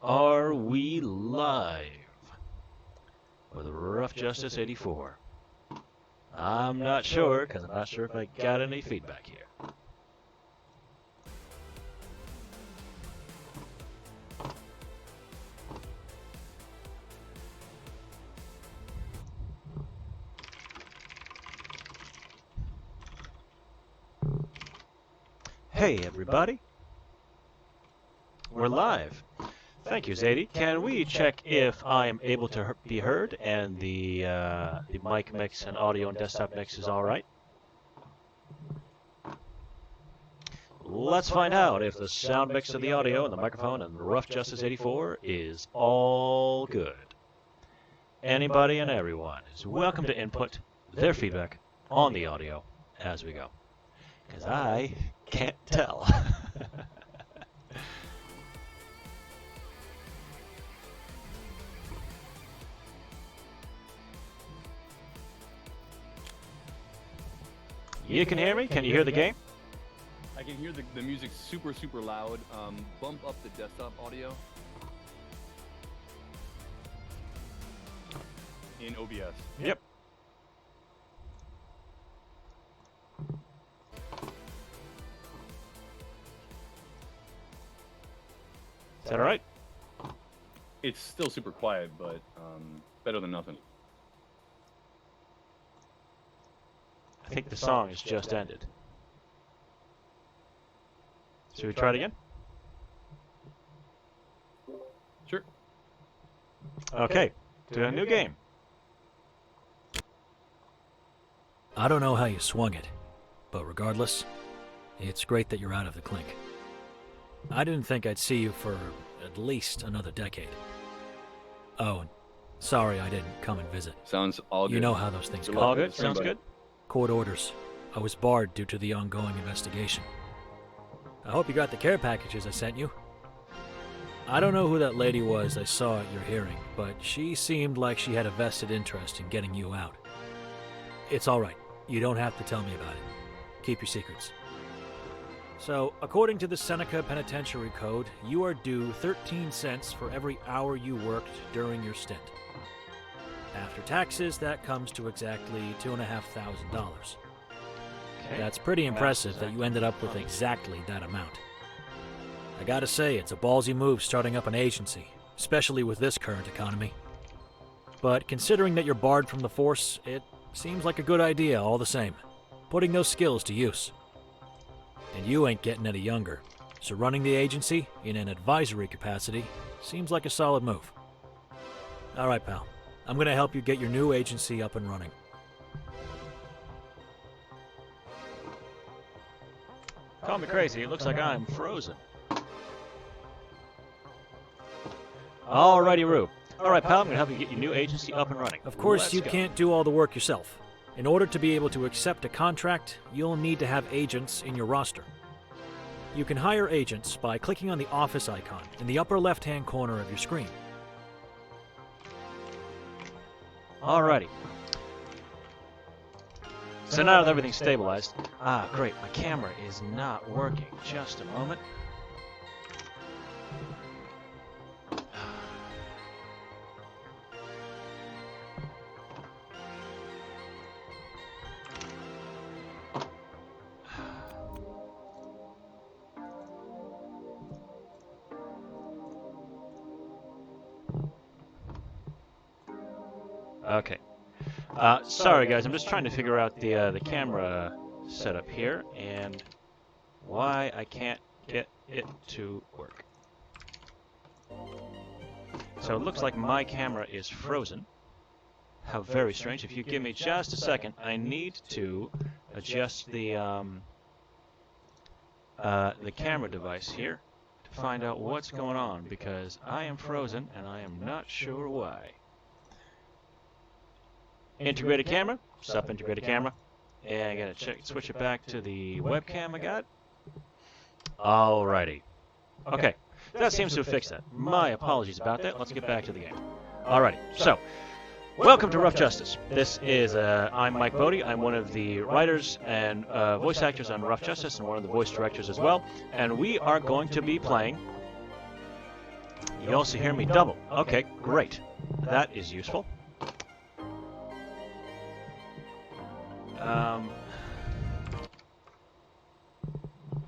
Are we live with Rough Justice 84? I'm not sure, because I'm not sure if I got any feedback here. Hey everybody, we're live. Thank you, Zadie. Can we check if I am able to be heard and the mic mix and audio and desktop mix is all right? Let's find out if the sound mix of the audio and the microphone and the Rough Justice 84 is all good. Anybody and everyone is welcome to input their feedback on the audio as we go, because I can't tell. You can hear me? Can you hear the game? I can hear the music super loud. Bump up the desktop audio in OBS. Yep. Is that all right? It's still super quiet, but better than nothing. I think the song has just ended. Should we try it again? Sure. Okay, to a new game. I don't know how you swung it, but regardless, it's great that you're out of the clink. I didn't think I'd see you for at least another decade. Oh, and sorry I didn't come and visit. Sounds all good. You know how those things go. All good? Sounds good? Court orders. I was barred due to the ongoing investigation. I hope you got the care packages I sent you. I don't know who that lady was I saw at your hearing, but she seemed like she had a vested interest in getting you out. It's all right. You don't have to tell me about it. Keep your secrets. So, according to the Seneca Penitentiary Code, you are due 13 cents for every hour you worked during your stint. After taxes, that comes to exactly $2,500. Okay. That's pretty impressive that you ended up with exactly that amount. I gotta say, it's a ballsy move starting up an agency, especially with this current economy. But considering that you're barred from the force, it seems like a good idea all the same. Putting those skills to use. And you ain't getting any younger, so running the agency in an advisory capacity seems like a solid move. All right, pal. I'm gonna help you get your new agency up and running. Call me crazy, it looks like I'm frozen. Alrighty, Roo. Alright, pal, I'm gonna help you get your new agency up and running. Of course, Let's you go. can't do all the work yourself. In order to be able to accept a contract, you'll need to have agents in your roster. You can hire agents by clicking on the office icon in the upper left-hand corner of your screen. Alrighty. So now that everything's stabilized, great, my camera is not working. Just a moment. Okay. Sorry guys, I'm just trying to figure out the camera setup here and why I can't get it to work. So it looks like my camera is frozen. How very strange. If you give me just a second, I need to adjust the camera device here to find out what's going on, because I am frozen and I am not sure why. Integrated camera, sup integrated camera, and I gotta switch it back to the webcam I got. Alrighty. Okay, that seems to have fixed that. My apologies about that. Let's get back to the game. Alrighty, so, welcome to Rough Justice. This is, I'm Mike Bodie. I'm one of the writers and voice actors on Rough Justice and one of the voice directors as well. And we are going to be playing You also hear me double. Okay, great. That is useful.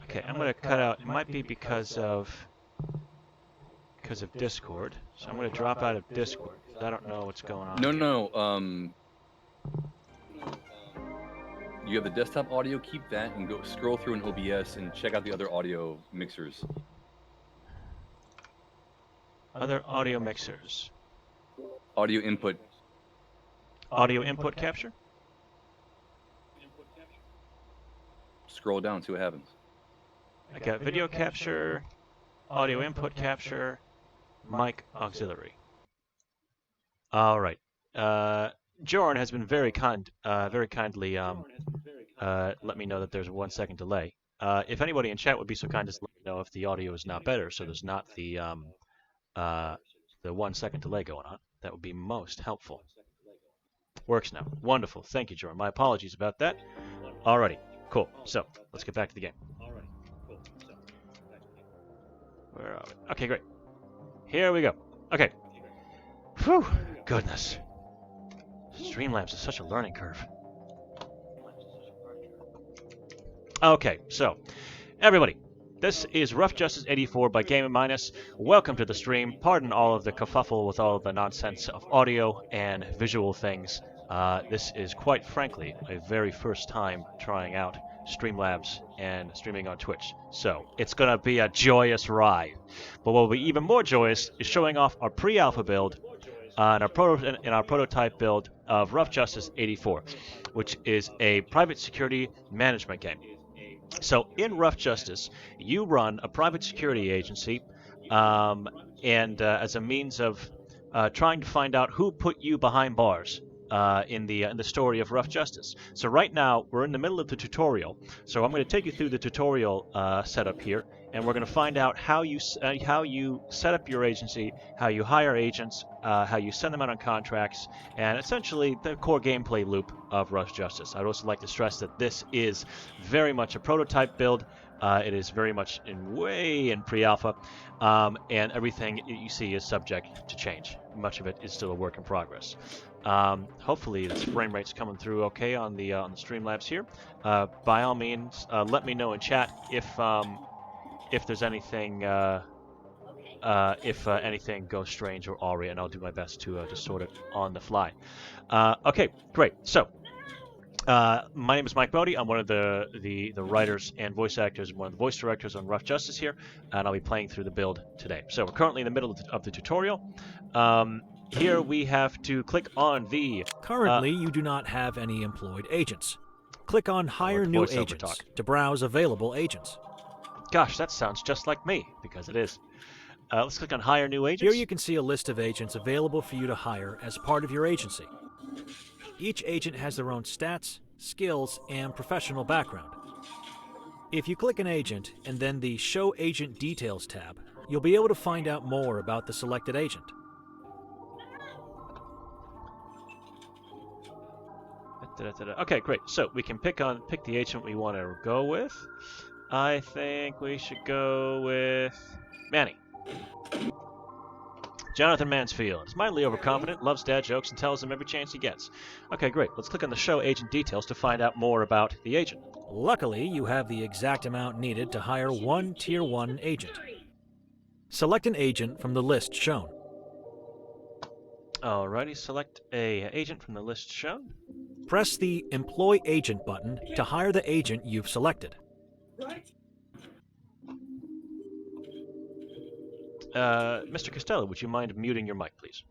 Okay, I'm going to cut out. It might be because of Discord. So I'm going to drop out of Discord. I don't know what's going on. No. You have the desktop audio. Keep that and go scroll through in OBS and check out the other audio mixers. Other audio mixers. Audio input. Audio input capture? Scroll down, see what happens. I got video capture, audio input capture, mic auxiliary. All right. Jorn has been very kindly let me know that there's a 1 second delay. If anybody in chat would be so kind as to let me know if the audio is not better, so there's not the 1 second delay going on, that would be most helpful. Works now. Wonderful. Thank you, Jorn. My apologies about that. Alrighty. Cool. So, let's get back to the game. Where are we? Okay, great. Here we go. Okay. Whew. Goodness. Streamlabs is such a learning curve. Okay, so, everybody, this is Rough Justice 84 by Game Minus. Welcome to the stream. Pardon all of the kerfuffle with all of the nonsense of audio and visual things. This is, quite frankly, a very first time trying out Streamlabs and streaming on Twitch. So, it's going to be a joyous ride. But what will be even more joyous is showing off our pre-alpha build and our prototype build of Rough Justice 84, which is a private security management game. So, in Rough Justice, you run a private security agency, and as a means of trying to find out who put you behind bars in the story of Rough Justice. So right now, we're in the middle of the tutorial. So I'm going to take you through the tutorial setup here, and we're going to find out how you set up your agency, how you hire agents, how you send them out on contracts, and essentially the core gameplay loop of Rough Justice. I'd also like to stress that this is very much a prototype build. It is very much way in pre-alpha, and everything you see is subject to change. Much of it is still a work in progress. Hopefully this frame rate's coming through okay on the Streamlabs here. By all means, let me know in chat if there's anything if anything goes strange or awry, and I'll do my best to sort it on the fly. Okay, great. So, my name is Mike Bodie. I'm one of the writers and voice actors, one of the voice directors on Rough Justice here, and I'll be playing through the build today. So we're currently in the middle of the tutorial. Here we have to click on the... Currently, you do not have any employed agents. Click on Hire New Agents to browse available agents. Gosh, that sounds just like me, because it is. Let's click on Hire New Agents. Here you can see a list of agents available for you to hire as part of your agency. Each agent has their own stats, skills, and professional background. If you click an agent and then the Show Agent Details tab, you'll be able to find out more about the selected agent. Okay, great. So we can pick the agent we want to go with. I think we should go with Manny. Jonathan Mansfield is mildly overconfident, loves dad jokes, and tells them every chance he gets. Okay, great. Let's click on the Show Agent Details to find out more about the agent. Luckily, you have the exact amount needed to hire one Tier 1 agent. Select an agent from the list shown. Alrighty, select a agent from the list shown. Press the Employ Agent button to hire the agent you've selected. Mr. Costello, would you mind muting your mic, please?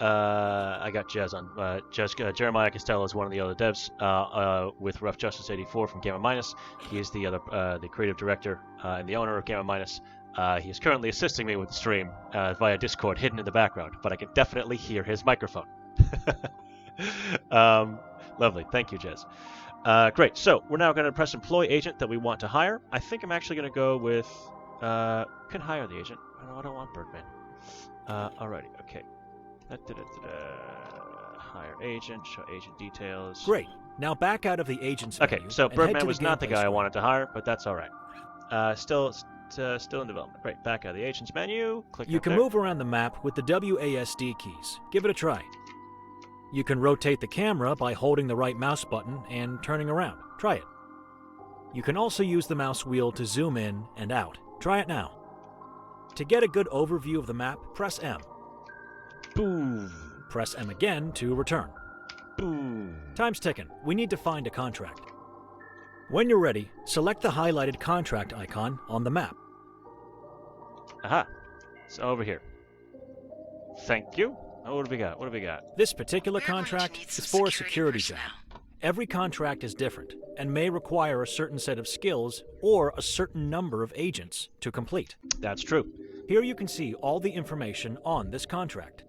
I got Jez on. Jeremiah Costello is one of the other devs with Rough Justice 84 from Gamma Minus. He is the creative director and the owner of Gamma Minus. He is currently assisting me with the stream via Discord, hidden in the background, but I can definitely hear his microphone. Lovely, thank you, Jez. Great, so we're now going to press Employ Agent that we want to hire. I think I'm actually going to go with... can hire the agent. I don't want Birdman. Alrighty, okay. Hire agent, show agent details. Great. Now back out of the agent's Okay, menu so and Birdman head to was the not the gameplay guy I screen. wanted to hire, but that's alright. Still still in development. Right, back out of the agents menu. Click You up can there. move around the map with the WASD keys. Give it a try. You can rotate the camera by holding the right mouse button and turning around. Try it. You can also use the mouse wheel to zoom in and out. Try it now. To get a good overview of the map, press M. Boom. Press M again to return. Boom. Time's ticking. We need to find a contract. When you're ready, select the highlighted contract icon on the map. Aha. It's over here. Thank you. Oh, what have we got? What have we got? This particular We're going to contract need is some for a security security job. personnel. Every contract is different and may require a certain set of skills or a certain number of agents to complete. That's true. Here you can see all the information on this contract.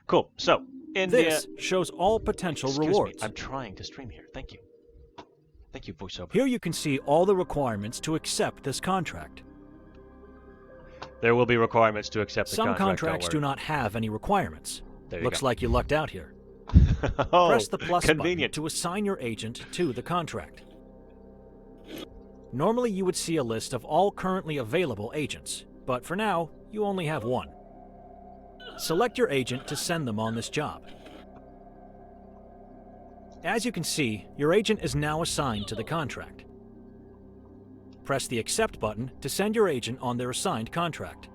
Cool. So, in This the... shows all potential Excuse rewards. me. I'm trying to stream here. Thank you. Thank you, voiceover. Here you can see all the requirements to accept this contract. There will be requirements to accept the Some contract. contracts do not have any requirements. There you Looks go. like you lucked out here. Oh, Press the plus convenient. button to assign your agent to the contract. Normally you would see a list of all currently available agents, but for now, you only have one. Select your agent to send them on this job. As you can see, your agent is now assigned to the contract. Press the Accept button to send your agent on their assigned contract.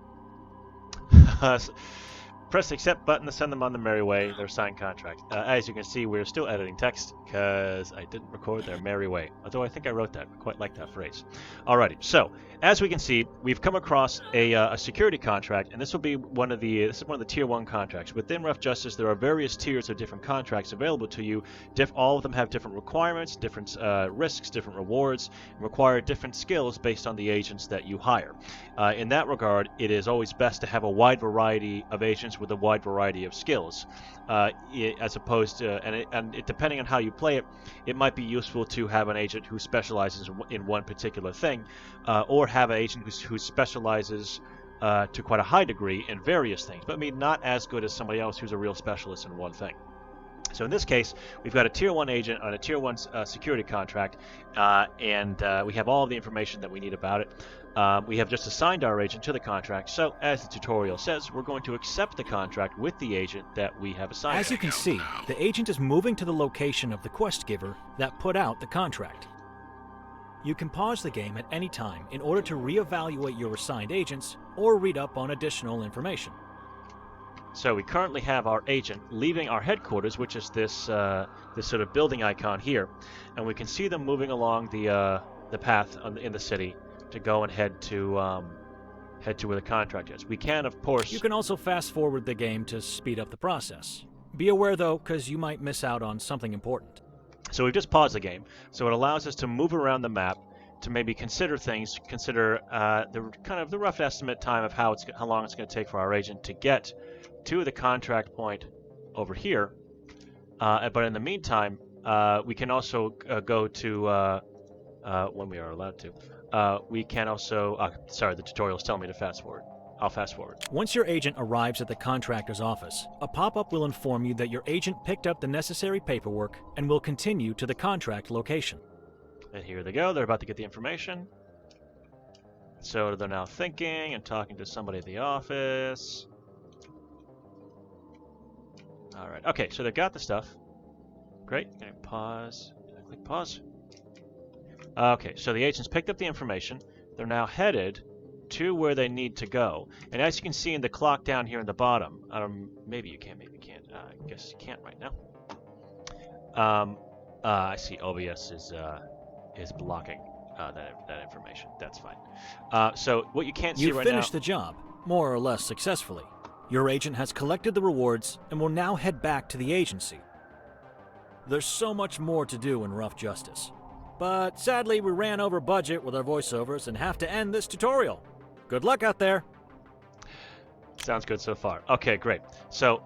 Press the Accept button to send them on the merry way, their signed contract. As you can see, we're still editing text because I didn't record their merry way. Although I think I wrote that. I quite like that phrase. Alrighty, so as we can see, we've come across a security contract, and this will be one of the tier 1 contracts. Within Rough Justice, there are various tiers of different contracts available to you. All of them have different requirements, different risks, different rewards, and require different skills based on the agents that you hire. In that regard, it is always best to have a wide variety of agents with a wide variety of skills, as opposed to, depending on how you play it, it might be useful to have an agent who specializes in one particular thing, or have an agent who specializes to quite a high degree in various things, but maybe not as good as somebody else who's a real specialist in one thing. So in this case, we've got a Tier 1 agent on a Tier 1 security contract, and we have all the information that we need about it. We have just assigned our agent to the contract, so as the tutorial says, we're going to accept the contract with the agent that we have assigned. As you can see, the agent is moving to the location of the quest giver that put out the contract. You can pause the game at any time in order to reevaluate your assigned agents or read up on additional information. So we currently have our agent leaving our headquarters, which is this sort of building icon here, and we can see them moving along the path in the city to go and head to where the contract is. We can, of course... You can also fast forward the game to speed up the process. Be aware though, because you might miss out on something important. So we've just paused the game, so it allows us to move around the map to maybe consider the rough estimate time of how long it's going to take for our agent to get to the contract point over here. But in the meantime, we can also go to when we are allowed to. We can also... sorry, the tutorial is telling me to fast forward. I'll fast forward. Once your agent arrives at the contractor's office, a pop-up will inform you that your agent picked up the necessary paperwork and will continue to the contract location. And here they go. They're about to get the information. So they're now thinking and talking to somebody at the office. Alright, okay, so they've got the stuff. Great. Okay, pause. Did I click pause? Okay, so the agents picked up the information. They're now headed to where they need to go. And as you can see in the clock down here in the bottom, maybe you can, maybe you can't. I guess you can't right now. I see OBS is blocking that information. That's fine. So what you can't see You right now... finished the job, more or less successfully. Your agent has collected the rewards and will now head back to the agency. There's so much more to do in Rough Justice. But sadly, we ran over budget with our voiceovers and have to end this tutorial. Good luck out there. Sounds good so far. Okay, great. So,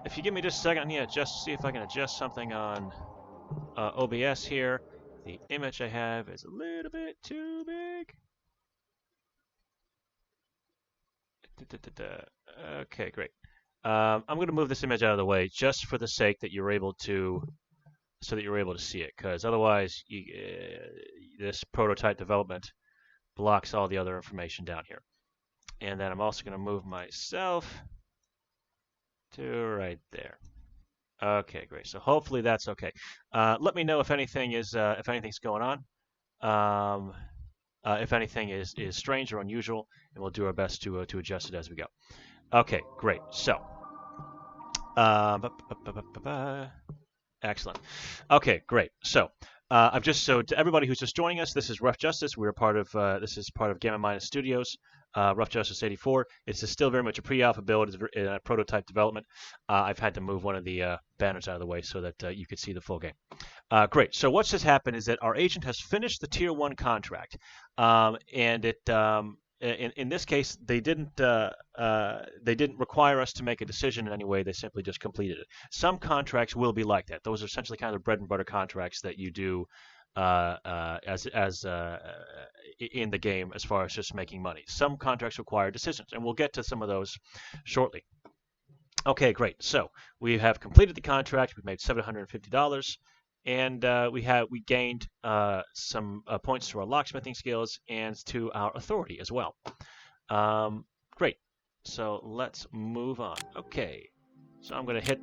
if you give me just a second, just see if I can adjust something on OBS here. The image I have is a little bit too big. Okay, great. I'm going to move this image out of the way just for the sake that you're able to, see it, because otherwise, this prototype development blocks all the other information down here. And then I'm also going to move myself to right there. Okay, great. So hopefully that's okay. Let me know if anything's going on. If anything is strange or unusual, and we'll do our best to adjust it as we go. Okay, great. So, excellent. Okay, great. So, to everybody who's just joining us, this is Rough Justice. We're part of this is part of Gamma Minus Studios. Rough Justice 84. It's still very much a pre-alpha build. It's a prototype development. I've had to move one of the banners out of the way so that you could see the full game. Great. So what's just happened is that our agent has finished the Tier 1 contract, and it in this case they didn't require us to make a decision in any way. They simply just completed it. Some contracts will be like that. Those are essentially kind of bread and butter contracts that you do in the game as far as just making money. Some contracts require decisions, and we'll get to some of those shortly. Okay, great. So we have completed the contract. We've made $750, and we gained some points to our locksmithing skills and to our authority as well. Great. So let's move on. Okay. So I'm gonna hit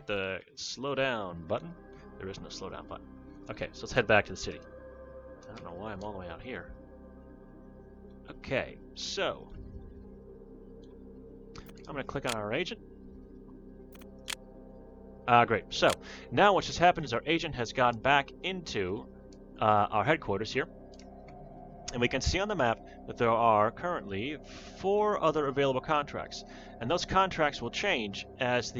the slow down button. There is no slow down button. Okay, so let's head back to the city. I don't know why I'm all the way out here. Okay, so I'm going to click on our agent. Great. So now what just happened is our agent has gone back into our headquarters here. And we can see on the map that there are currently 4 other available contracts. And those contracts will change as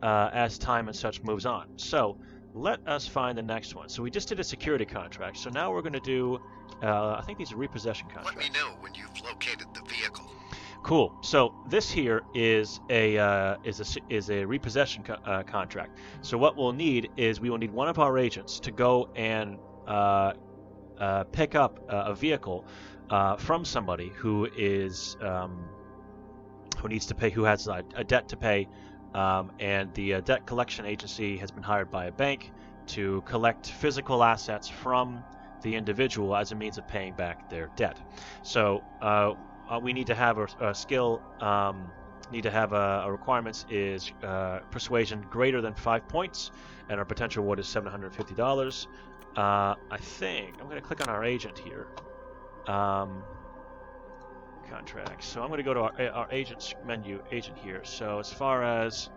as time and such moves on. So let us find the next one. So we just did a security contract. So now we're going to do, I think these are repossession contracts. Let me know when you've located the vehicle. Cool. So this here is a repossession contract. So what we'll need is we will need one of our agents to go and pick up a vehicle from somebody who is who needs to pay, who has a debt to pay. And the debt collection agency has been hired by a bank to collect physical assets from the individual as a means of paying back their debt. So we need to have a skill, need to have a requirements is persuasion greater than 5 points, and our potential reward is $750. I think I'm going to click on our agent here. Contracts. So I'm going to go to our agents menu, agent here. So as far as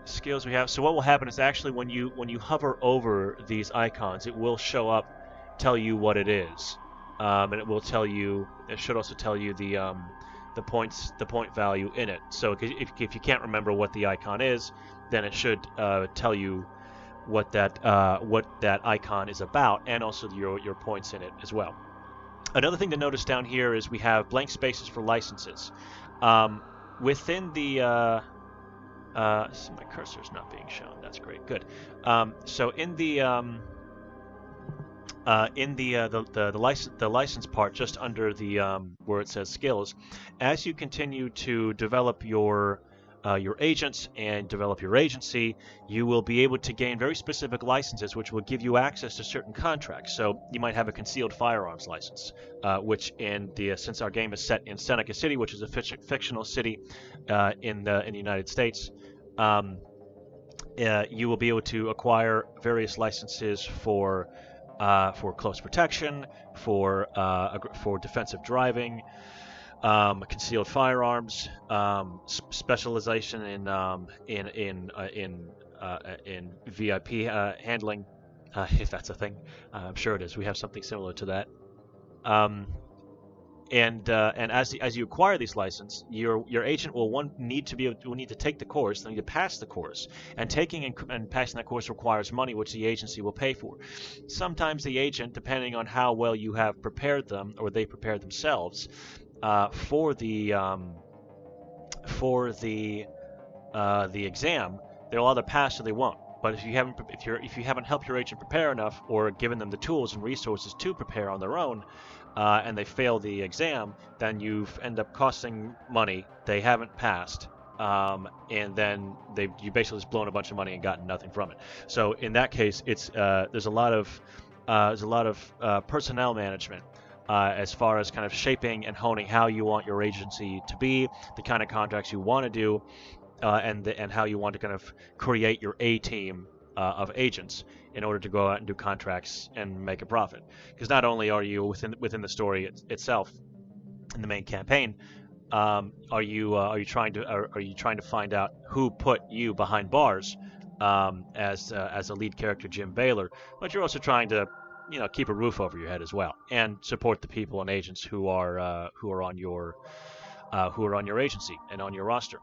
skills we have, so what will happen is actually when you hover over these icons, it will show up, tell you what it is, and it will tell you. It should also tell you the point value in it. So if you can't remember what the icon is, then it should tell you what that icon is about, and also your points in it as well. Another thing to notice down here is we have blank spaces for licenses. Within the my cursor's not being shown. That's great. Good. So in the license part, just under the where it says skills, as you continue to develop your agents and develop your agency, you will be able to gain very specific licenses which will give you access to certain contracts. So you might have a concealed firearms license, which since our game is set in Seneca City, which is a fictional city in the United States, you will be able to acquire various licenses for close protection, for defensive driving, concealed firearms, specialization in VIP handling, if that's a thing. I'm sure it is. We have something similar to that. And as you acquire these licenses, your agent will need to take the course. They need to pass the course, and taking and passing that course requires money, which the agency will pay for. Sometimes the agent, depending on how well you have prepared them or they prepared themselves for the exam, they'll either pass or they won't. But if you haven't helped your agent prepare enough or given them the tools and resources to prepare on their own, and they fail the exam, then you end up costing money. They haven't passed, and then you basically just blown a bunch of money and gotten nothing from it. So in that case, it's there's a lot of there's a lot of personnel management as far as kind of shaping and honing how you want your agency to be, the kind of contracts you want to do, and how you want to kind of create your A team of agents in order to go out and do contracts and make a profit. Because not only are you within the story itself in the main campaign, are you trying to find out who put you behind bars as a lead character, Jim Baylor, but you're also trying to keep a roof over your head as well and support the people and agents who are on your agency and on your roster.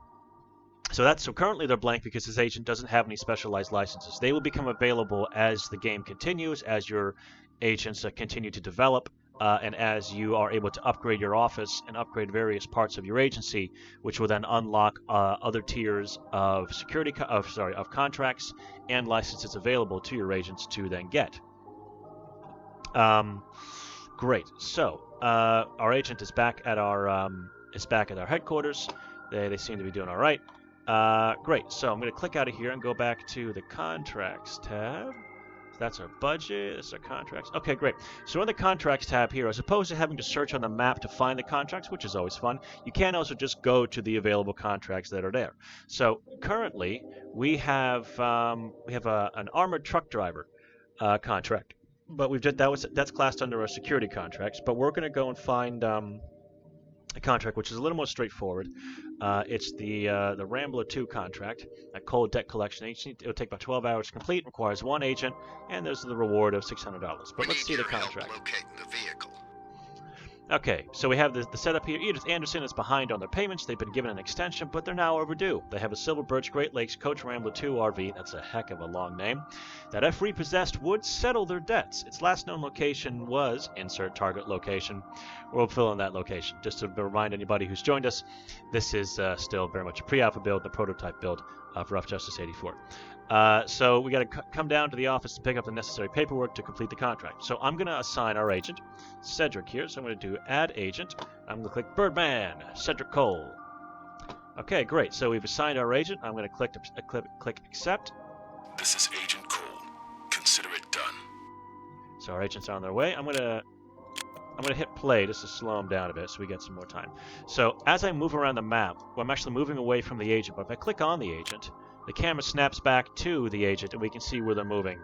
So currently they're blank because this agent doesn't have any specialized licenses. They will become available as the game continues, as your agents continue to develop, and as you are able to upgrade your office and upgrade various parts of your agency, which will then unlock other tiers of of contracts and licenses available to your agents to then get. Great. So our agent is back at our headquarters. They seem to be doing all right. Great, so I'm going to click out of here and go back to the Contracts tab. That's our budget, that's our contracts. Okay, great. So in the Contracts tab here, as opposed to having to search on the map to find the contracts, which is always fun, you can also just go to the available contracts that are there. So currently, we have an armored truck driver contract, but that's classed under our security contracts. But we're going to go and find a contract which is a little more straightforward. It's the Rambler 2 contract, a cold debt collection. It'll take about 12 hours to complete, requires one agent, and there's the reward of $600. But let's see the contract. Locating the vehicle. Okay, so we have the setup here. Edith Anderson is behind on their payments. They've been given an extension, but they're now overdue. They have a Silver Birch Great Lakes Coach Rambler 2 RV, that's a heck of a long name, that if repossessed would settle their debts. Its last known location was, insert target location. We'll fill in that location. Just to remind anybody who's joined us, this is still very much a pre-alpha build, the prototype build of Rough Justice 84. So we got to come down to the office to pick up the necessary paperwork to complete the contract. So I'm going to assign our agent, Cedric here. So I'm going to do Add Agent. I'm going to click Birdman, Cedric Cole. Okay, great. So we've assigned our agent. I'm going to click Accept. This is Agent Cole. Consider it done. So our agents are on their way. I'm going to hit play just to slow them down a bit so we get some more time. So as I move around the map, well, I'm actually moving away from the agent, but if I click on the agent, the camera snaps back to the agent, and we can see where they're moving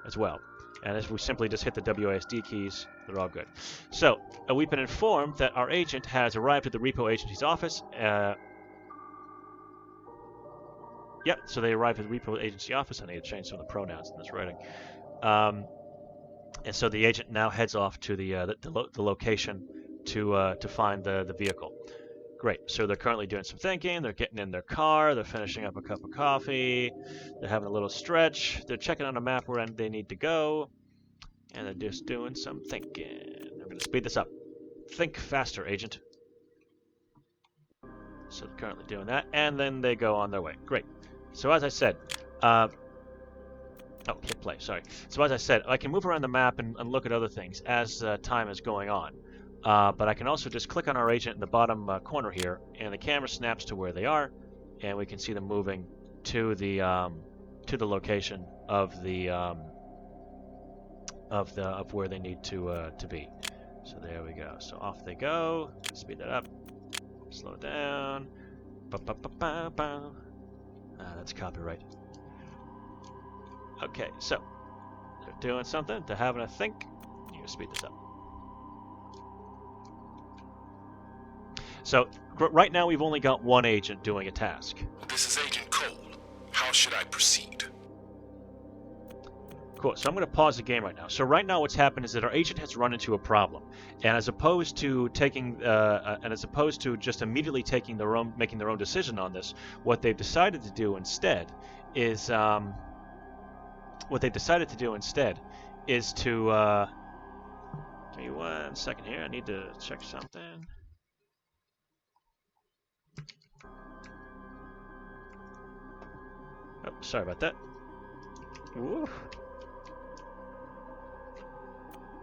as well. And if we simply just hit the WASD keys, they're all good. So we've been informed that our agent has arrived at the repo agency's office. Yep, so they arrived at the repo agency office. I need to change some of the pronouns in this writing. And so the agent now heads off to the location to find the vehicle. Great. So they're currently doing some thinking. They're getting in their car. They're finishing up a cup of coffee. They're having a little stretch. They're checking on a map where they need to go. And they're just doing some thinking. I'm going to speed this up. Think faster, agent. So they're currently doing that. And then they go on their way. Great. So as I said... Oh, hit play, sorry. So as I said, I can move around the map and look at other things as time is going on. But I can also just click on our agent in the bottom corner here, and the camera snaps to where they are, and we can see them moving to the location of where they need to be. So there we go. So off they go. Speed that up. Slow it down. That's copyright. Okay, so they're doing something. They're having a think. You can speed this up. So right now we've only got one agent doing a task. This is Agent Cole. How should I proceed? Cool. So I'm going to pause the game right now. So right now what's happened is that our agent has run into a problem, and as opposed to just immediately making their own decision on this, what they've decided to do instead is to give me 1 second here. I need to check something. Oh, sorry about that. Ooh.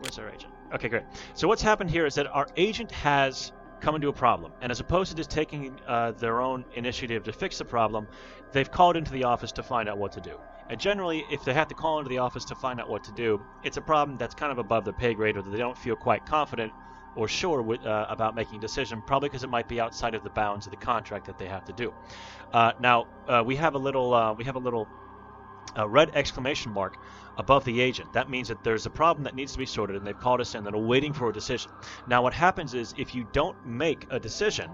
Where's our agent? Okay, great. So what's happened here is that our agent has come into a problem, and as opposed to just taking their own initiative to fix the problem, they've called into the office to find out what to do. And generally, if they have to call into the office to find out what to do, it's a problem that's kind of above their pay grade, or that they don't feel quite confident or sure about making a decision, probably because it might be outside of the bounds of the contract that they have to do. Now, we have a little red exclamation mark above the agent. That means that there's a problem that needs to be sorted, and they've called us in and are waiting for a decision. Now, what happens is, if you don't make a decision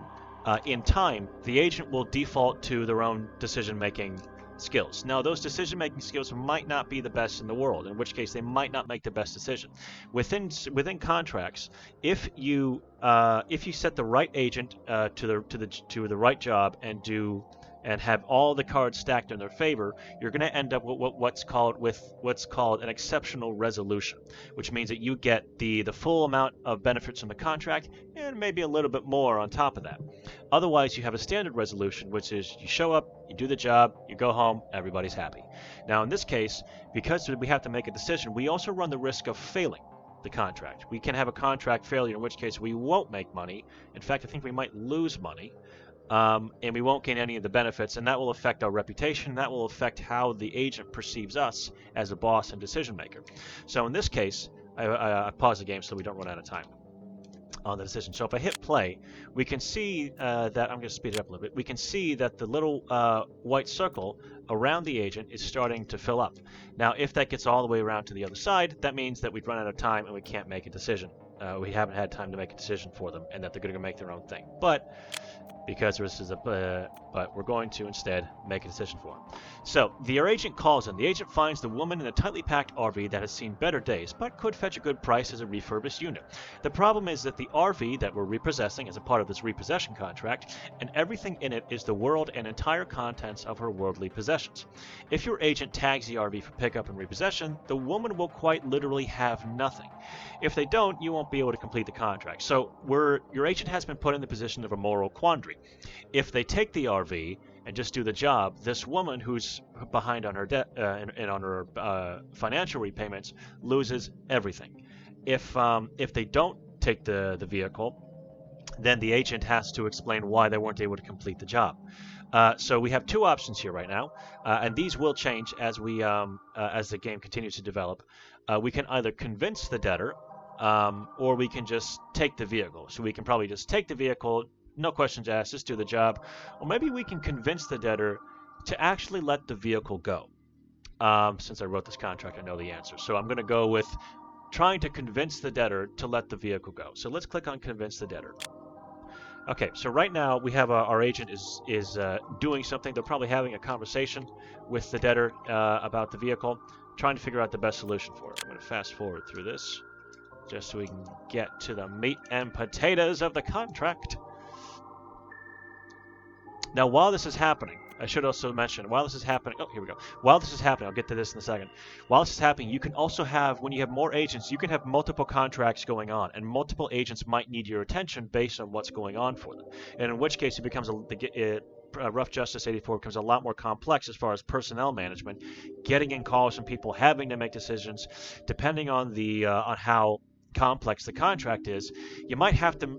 in time, the agent will default to their own decision-making skills. Now, those decision-making skills might not be the best in the world, in which case they might not make the best decision. Within contracts, if you set the right agent to the right job and have all the cards stacked in their favor, you're going to end up with what's called an exceptional resolution, which means that you get the full amount of benefits from the contract and maybe a little bit more on top of that. Otherwise, you have a standard resolution, which is you show up, you do the job, you go home, everybody's happy. Now, in this case, because we have to make a decision, we also run the risk of failing the contract. We can have a contract failure, in which case we won't make money. In fact, I think we might lose money. And we won't gain any of the benefits, and that will affect our reputation. That will affect how the agent perceives us as a boss and decision maker. So in this case, I pause the game so we don't run out of time on the decision. So if I hit play, we can see that I'm going to speed it up a little bit. We can see that the little white circle around the agent is starting to fill up. Now, if that gets all the way around to the other side, that means that we've run out of time and we can't make a decision. We haven't had time to make a decision for them, and that they're going to make their own thing. But because this is but we're going to instead make a decision for him. So your agent calls in. The agent finds the woman in a tightly packed RV that has seen better days, but could fetch a good price as a refurbished unit. The problem is that the RV that we're repossessing as a part of this repossession contract, and everything in it is the world and entire contents of her worldly possessions. If your agent tags the RV for pickup and repossession, the woman will quite literally have nothing. If they don't, you won't be able to complete the contract. So your agent has been put in the position of a moral quandary. If they take the RV and just do the job, this woman who's behind on her debt and on her financial repayments loses everything. If they don't take the vehicle, then the agent has to explain why they weren't able to complete the job. So we have two options here right now, and these will change as the game continues to develop. We can either convince the debtor, or we can just take the vehicle. So we can probably just take the vehicle, no questions asked, just do the job. Or maybe we can convince the debtor to actually let the vehicle go. Since I wrote this contract, I know the answer. So I'm going to go with trying to convince the debtor to let the vehicle go. So let's click on convince the debtor. Okay, so right now we have our agent is doing something. They're probably having a conversation with the debtor about the vehicle, trying to figure out the best solution for it. I'm going to fast forward through this just so we can get to the meat and potatoes of the contract. Now, while this is happening, I should also mention, while this is happening, oh, here we go. While this is happening, I'll get to this in a second. While this is happening, you can also have, when you have more agents, you can have multiple contracts going on, and multiple agents might need your attention based on what's going on for them. And in which case, it becomes Rough Justice 84 becomes a lot more complex as far as personnel management, getting in calls from people, having to make decisions, depending on on how complex the contract is. You might have to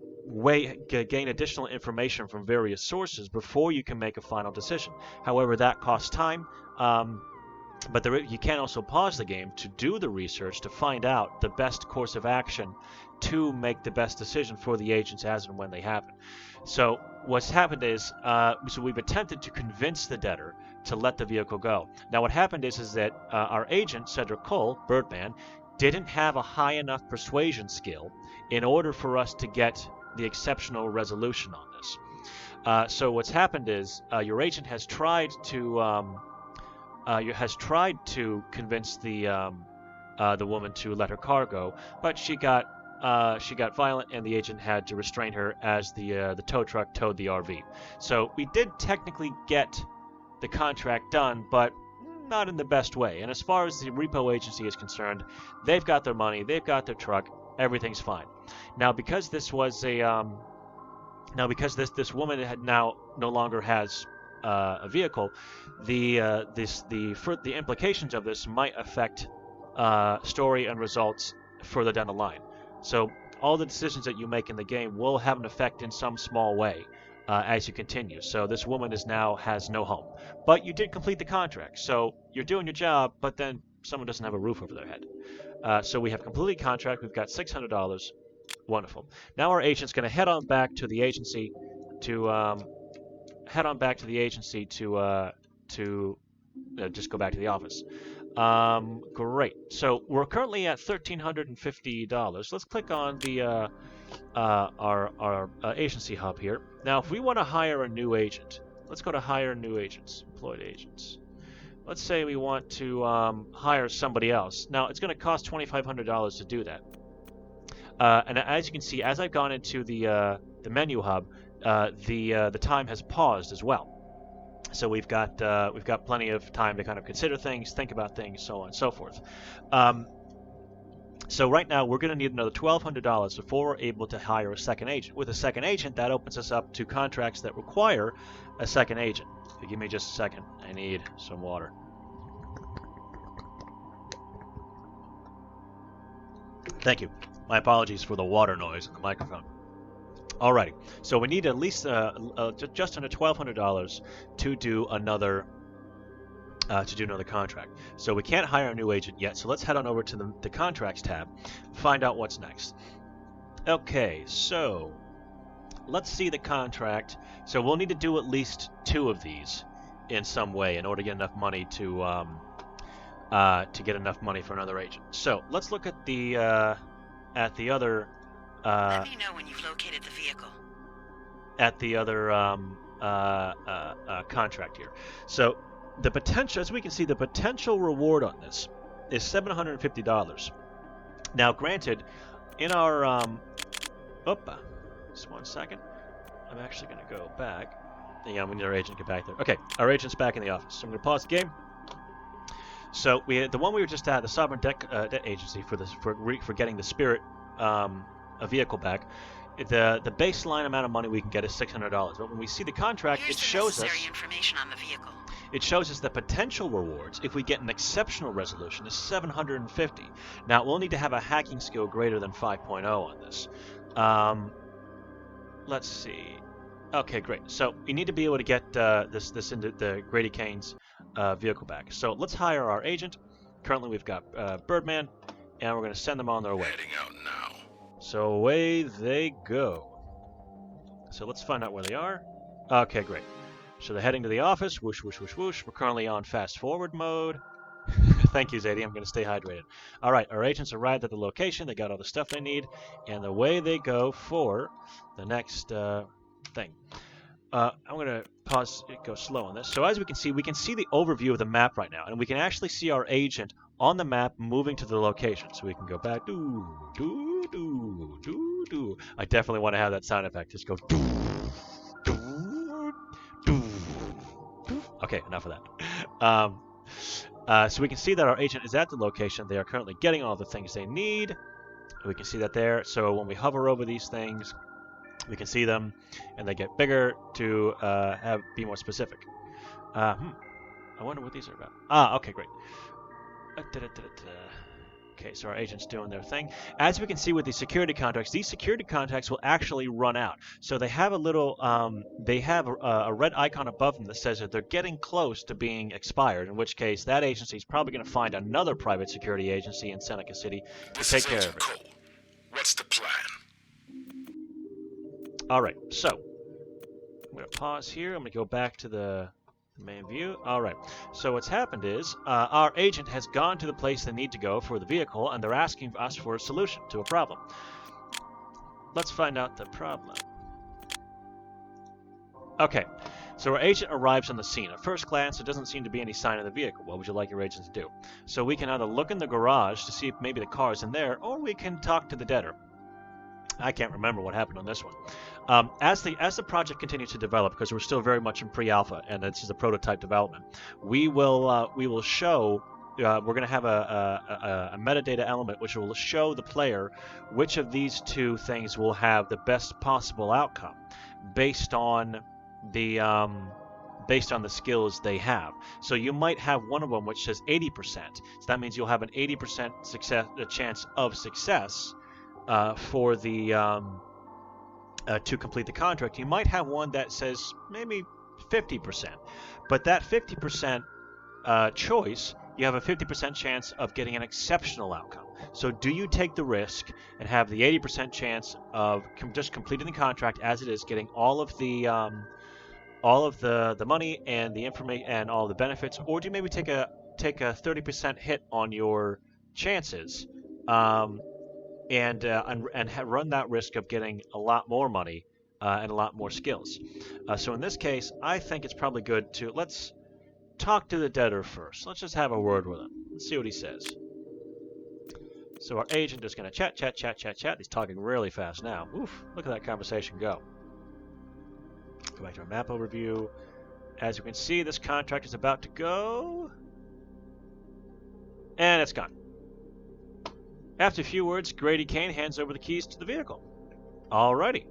gain additional information from various sources before you can make a final decision. However, that costs time, but you can also pause the game to do the research to find out the best course of action to make the best decision for the agents as and when they happen. So what's happened is, so we've attempted to convince the debtor to let the vehicle go. Now what happened is that our agent, Cedric Cole, Birdman, didn't have a high enough persuasion skill in order for us to get the exceptional resolution on this. So what's happened is your agent has tried to convince the woman to let her car go, but she got violent, and the agent had to restrain her as the tow truck towed the RV. So we did technically get the contract done, but not in the best way. And as far as the repo agency is concerned, they've got their money, they've got their truck, everything's fine. Now, because this was this woman had now no longer has a vehicle, the implications of this might affect story and results further down the line. So all the decisions that you make in the game will have an effect in some small way as you continue. So this woman has no home. But you did complete the contract, so you're doing your job, but then someone doesn't have a roof over their head. So we have completed contract. We've got $600. Wonderful. Now our agent's going to head on back to the agency to just go back to the office. Great. So we're currently at $1,350. Let's click on the our agency hub here. Now, if we want to hire a new agent, let's go to hire new agents, employed agents. Let's say we want to hire somebody else. Now, it's going to cost $2,500 to do that. And as you can see, as I've gone into the menu hub, the time has paused as well. So we've got plenty of time to kind of consider things, think about things, so on and so forth. So right now we're going to need another $1,200 before we're able to hire a second agent. With a second agent, that opens us up to contracts that require a second agent. If you give me just a second, I need some water. Thank you. My apologies for the water noise in the microphone. Alrighty, so we need at least just under $1,200 to do another contract. So we can't hire a new agent yet. So let's head on over to the contracts tab, find out what's next. Okay, so let's see the contract. So we'll need to do at least 2 of these in some way in order to get enough money to get enough money for another agent. So let's look at the other. Let me know when you've located the vehicle. At the other contract here. So the potential, as we can see, the potential reward on this is $750. Now, granted, in our just one second. I'm actually going to go back. Yeah, we need our agent to get back there. Okay, our agent's back in the office. So I'm going to pause the game. So the one we were just at, the Sovereign Debt Agency for getting the Spirit a vehicle back. The baseline amount of money we can get is $600. But when we see the contract, Here's it shows the us necessary information on the vehicle. It shows us the potential rewards if we get an exceptional resolution is 750. Now we'll need to have a hacking skill greater than 5.0 on this. Let's see. Okay, great. So we need to be able to get this into the Grady Kane's vehicle back. So let's hire our agent. Currently we've got Birdman, and we're going to send them on their way. Heading out now. So away they go. So let's find out where they are. Okay, great. So they're heading to the office. Whoosh, whoosh, whoosh, whoosh. We're currently on fast forward mode. Thank you, Zadie. I'm going to stay hydrated. All right, our agents arrived at the location. They got all the stuff they need, and away they go for the next thing. I'm going to pause it, go slow on this. So as we can see the overview of the map right now, and we can actually see our agent on the map moving to the location. So we can go back. Doo, doo, doo, doo, doo. I definitely want to have that sound effect. Just go. Doo, doo, doo, doo. Okay, enough of that. So we can see that our agent is at the location. They are currently getting all the things they need. We can see that there. So when we hover over these things, we can see them, and they get bigger to be more specific. I wonder what these are about. Okay, great. Okay, so our agent's doing their thing. As we can see with these security contracts will actually run out. So they have a little, they have a red icon above them that says that they're getting close to being expired, in which case that agency is probably going to find another private security agency in Seneca City to take care of it. Cole. What's the plan? All right, so I'm going to pause here. I'm going to go back to the main view. All right, so what's happened is our agent has gone to the place they need to go for the vehicle, and they're asking us for a solution to a problem. Let's find out the problem. Okay, so our agent arrives on the scene. At first glance, there doesn't seem to be any sign of the vehicle. What would you like your agent to do? So we can either look in the garage to see if maybe the car is in there, or we can talk to the debtor. I can't remember what happened on this one. As the project continues to develop, because we're still very much in pre-alpha and this is a prototype development, we will show. We're going to have a metadata element which will show the player which of these two things will have the best possible outcome based on the skills they have. So you might have one of them which says 80%. So that means you'll have an 80% chance of success for the to complete the contract. You might have one that says maybe 50%, but that 50% choice, you have a 50% chance of getting an exceptional outcome. So do you take the risk and have the 80% chance of just completing the contract as it is, getting all of the money and the information and all the benefits, or do you maybe take a 30% hit on your chances, and run that risk of getting a lot more money and a lot more skills? So in this case, I think it's probably good to let's talk to the debtor first. Let's just have a word with him. Let's see what he says. So our agent is going to chat. He's talking really fast now. Oof, look at that conversation go. Go back to our map overview. As you can see, this contract is about to go. And it's gone. After a few words, Grady Kane hands over the keys to the vehicle. Alrighty.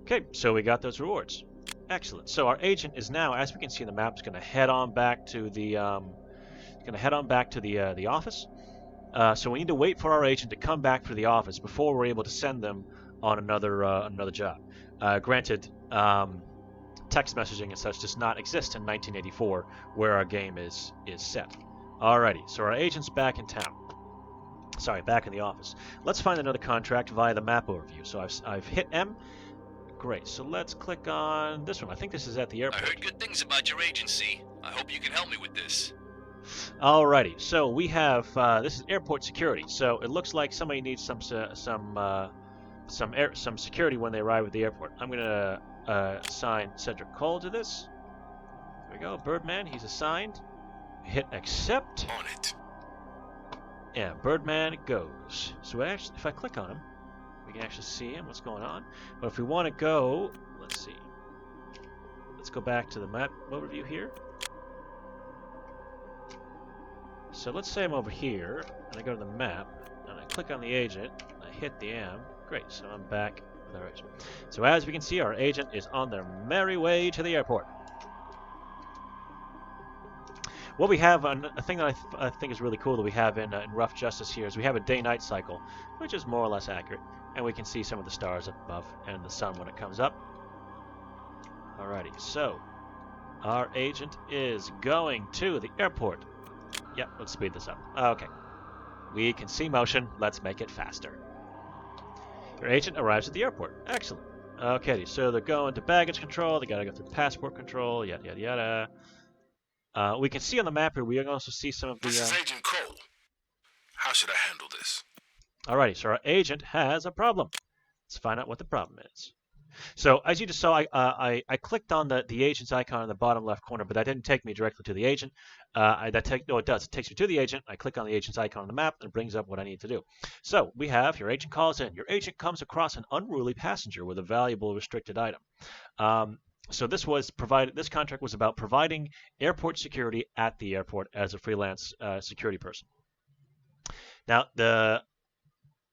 Okay, so we got those rewards. Excellent. So our agent is now, as we can see in the map, is going to head on back to the office. So we need to wait for our agent to come back to the office before we're able to send them on another job. Granted, text messaging and such does not exist in 1984, where our game is set. Alrighty. So our agent's back in town. Sorry, back in the office. Let's find another contract via the map overview. So I've hit M. Great, so let's click on this one. I think this is at the airport. I heard good things about your agency. I hope you can help me with this. Alrighty, so we have this is airport security. So it looks like somebody needs some security when they arrive at the airport. I'm gonna assign Cedric Cole to this. There we go, Birdman. He's assigned. Hit accept. On it. Yeah, Birdman goes. So actually, if I click on him, we can actually see him, what's going on. But if we want to go, let's see. Let's go back to the map overview here. So let's say I'm over here, and I go to the map, and I click on the agent, and I hit the M. Great, so I'm back with our agent. So as we can see, our agent is on their merry way to the airport. What we have, a thing that I think is really cool that we have in Rough Justice here is we have a day-night cycle, which is more or less accurate. And we can see some of the stars up above and the sun when it comes up. Alrighty, so our agent is going to the airport. Yep, let's speed this up. Okay. We can see motion. Let's make it faster. Your agent arrives at the airport. Excellent. Okay, so they're going to baggage control. They gotta go through passport control. Yada yada yada. We can see on the map here. We can also see some of the. This is Agent Cole. How should I handle this? Alrighty, so our agent has a problem. Let's find out what the problem is. So as you just saw, I clicked on the agent's icon in the bottom left corner, but that didn't take me directly to the agent. No, it does. It takes me to the agent. I click on the agent's icon on the map, and it brings up what I need to do. So we have your agent calls in. Your agent comes across an unruly passenger with a valuable restricted item. So this contract was about providing airport security at the airport as a freelance security person. Now,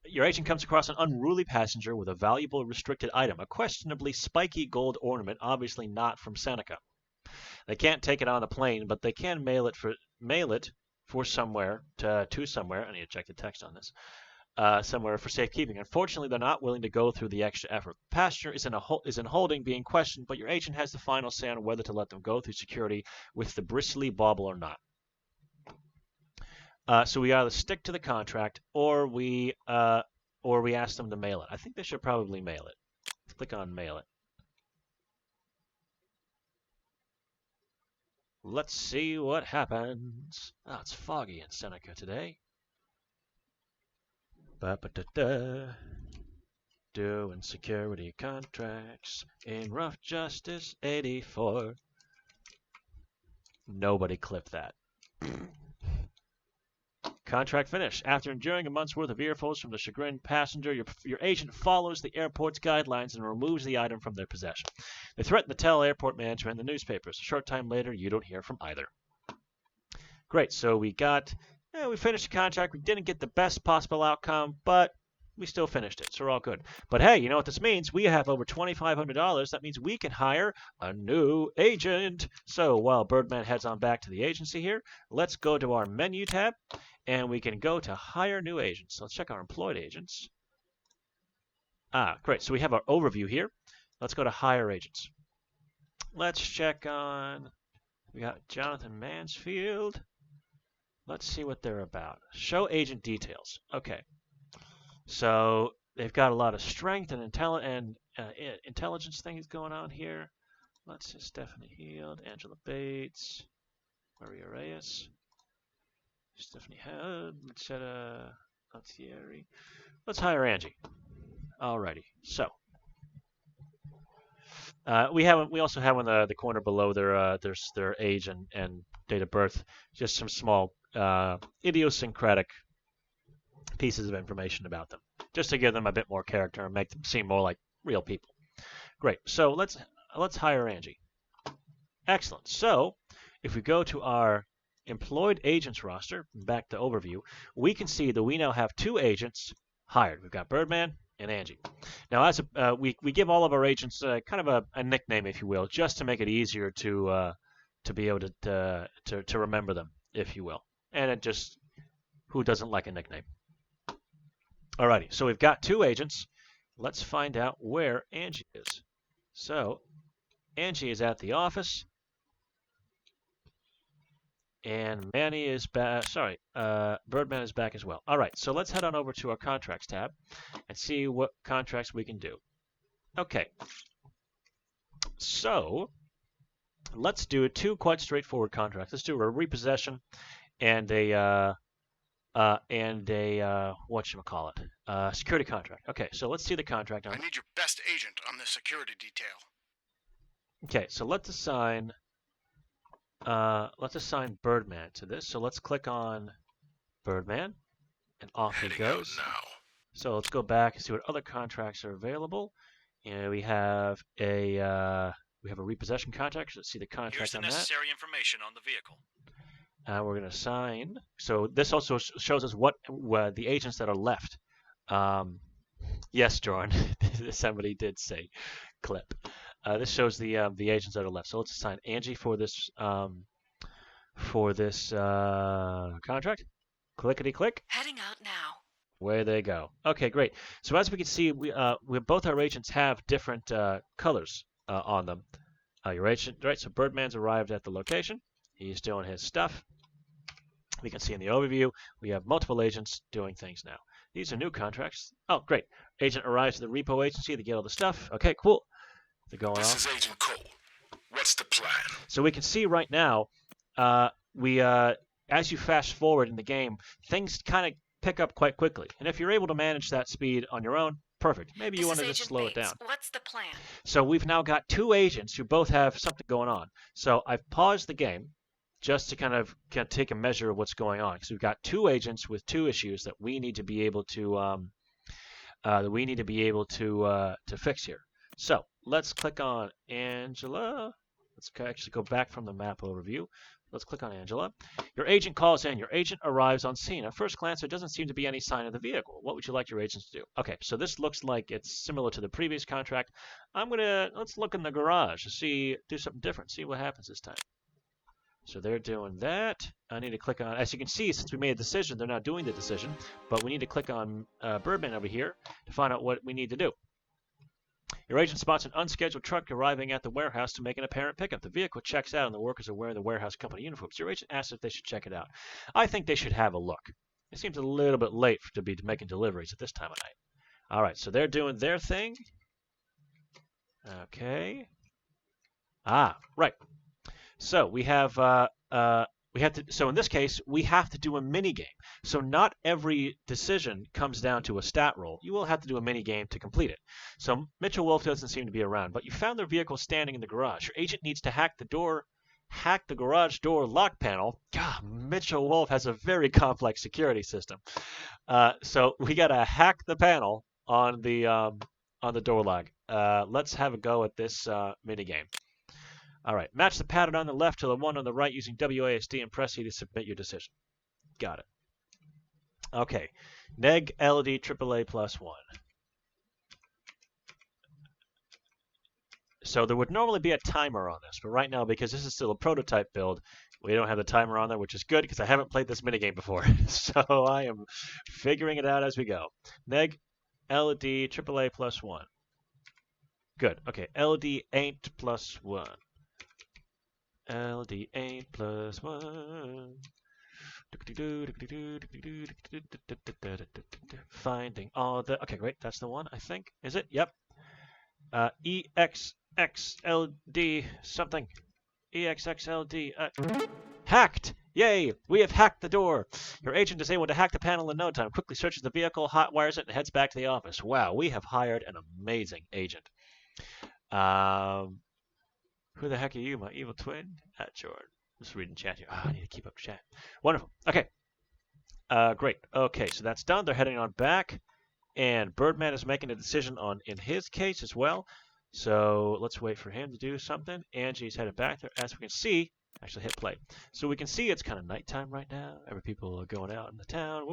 your agent comes across an unruly passenger with a valuable restricted item, a questionably spiky gold ornament, obviously not from Seneca. They can't take it on the plane, but they can mail it for somewhere to somewhere. I need to check the text on this. Somewhere for safekeeping. Unfortunately, they're not willing to go through the extra effort. The passenger is in holding, being questioned, but your agent has the final say on whether to let them go through security with the bristly bauble or not. So we either stick to the contract, or we ask them to mail it. I think they should probably mail it. Let's click on mail it. Let's see what happens. Oh, it's foggy in Seneca today. Doing security contracts in Rough Justice 84. Nobody clipped that. Contract finished. After enduring a month's worth of earfuls from the chagrined passenger, your agent follows the airport's guidelines and removes the item from their possession. They threaten to tell airport management and the newspapers. A short time later, you don't hear from either. Great, so we finished the contract. We didn't get the best possible outcome, but we still finished it, so we're all good. But hey, you know what this means? We have over $2,500. That means we can hire a new agent. So while Birdman heads on back to the agency here, let's go to our menu tab, and we can go to hire new agents. So let's check our employed agents. Great. So we have our overview here. Let's go to hire agents. Let's check on, we got Jonathan Mansfield. Let's see what they're about. Show agent details. Okay. So they've got a lot of strength and intelligence things going on here. Let's see, Stephanie Heald, Angela Bates, Maria Reyes, Stephanie Heald, Lucetta Altieri. Let's hire Angie. Alrighty. So we also have on the corner below their age and date of birth, just some small idiosyncratic pieces of information about them, just to give them a bit more character and make them seem more like real people. Great. So let's hire Angie. Excellent. So if we go to our employed agents roster, back to overview, we can see that we now have 2 agents hired. We've got Birdman and Angie. Now, as we give all of our agents kind of a nickname, if you will, just to make it easier to be able to remember them, if you will. And it just, who doesn't like a nickname? Alrighty, so we've got 2 agents. Let's find out where Angie is. So, Angie is at the office. And Manny is back. Sorry, Birdman is back as well. All right, so let's head on over to our contracts tab and see what contracts we can do. Okay. So let's do 2 quite straightforward contracts. Let's do a repossession and a whatchamacallit, security contract. Okay, so let's see the contract. I need your best agent on the security detail. Okay, so let's assign Birdman to this. So let's click on Birdman, and off he goes. Now. So let's go back and see what other contracts are available. And we have a repossession contract. So let's see the contract Here's the on that. necessary information on the vehicle. We're going to assign. So this also shows us what the agents that are left. Yes, Jordan, somebody did say clip. This shows the agents that are left. So let's assign Angie for this contract. Clickety click. Heading out now. Where they go. Okay, great. So as we can see, we both our agents have different colors on them. Your agent, right? So Birdman's arrived at the location. He's doing his stuff. We can see in the overview we have multiple agents doing things now. These are new contracts. Oh, great. Agent arrives at the repo agency. They get all the stuff. Okay, cool. They're going This off. is Agent Cole. What's the plan? So we can see right now, as you fast forward in the game, things kind of pick up quite quickly. And if you're able to manage that speed on your own, perfect. Maybe you want to just slow it down. What's the plan? So we've now got 2 agents who both have something going on. So I've paused the game just to kind of take a measure of what's going on. Because we've got 2 agents with 2 issues that we need to be able to to fix here. So let's click on Angela. Let's actually go back from the map overview. Let's click on Angela. Your agent calls in. Your agent arrives on scene. At first glance, there doesn't seem to be any sign of the vehicle. What would you like your agents to do? Okay, so this looks like it's similar to the previous contract. Let's look in the garage to do something different, see what happens this time. So they're doing that. I need to click on, as you can see, since we made a decision, they're not doing the decision, but we need to click on Birdman over here to find out what we need to do. Your agent spots an unscheduled truck arriving at the warehouse to make an apparent pickup. The vehicle checks out and the workers are wearing the warehouse company uniforms. Your agent asks if they should check it out. I think they should have a look. It seems a little bit late to be making deliveries at this time of night. All right, so they're doing their thing. Okay. Right. So we have so in this case, we have to do a mini game. So not every decision comes down to a stat roll. You will have to do a mini game to complete it. So Mitchell Wolf doesn't seem to be around, but you found their vehicle standing in the garage. Your agent needs to hack the garage door lock panel. God, Mitchell Wolf has a very complex security system. So we gotta hack the panel on the door lock. Let's have a go at this mini game. All right, match the pattern on the left to the one on the right using WASD and press E to submit your decision. Got it. Okay, neg LD AAA +1. So there would normally be a timer on this, but right now, because this is still a prototype build, we don't have the timer on there, which is good because I haven't played this minigame before. So I am figuring it out as we go. Neg LD AAA +1. Good. Okay. LD ain't +1. LD ain't +1. Finding all the. Okay, great. That's the one, I think. Is it? Yep. EXXLD something. EXXLD. Hacked! Yay! We have hacked the door. Your agent is able to hack the panel in no time. Quickly searches the vehicle, hotwires it, and heads back to the office. Wow, we have hired an amazing agent. Who the heck are you, my evil twin? Jordan. Just reading chat here. I need to keep up chat. Wonderful. Okay. Great. Okay, so that's done. They're heading on back. And Birdman is making a decision in his case as well. So let's wait for him to do something. Angie's headed back there. As we can see, actually hit play. So we can see it's kind of nighttime right now. Every people are going out in the town.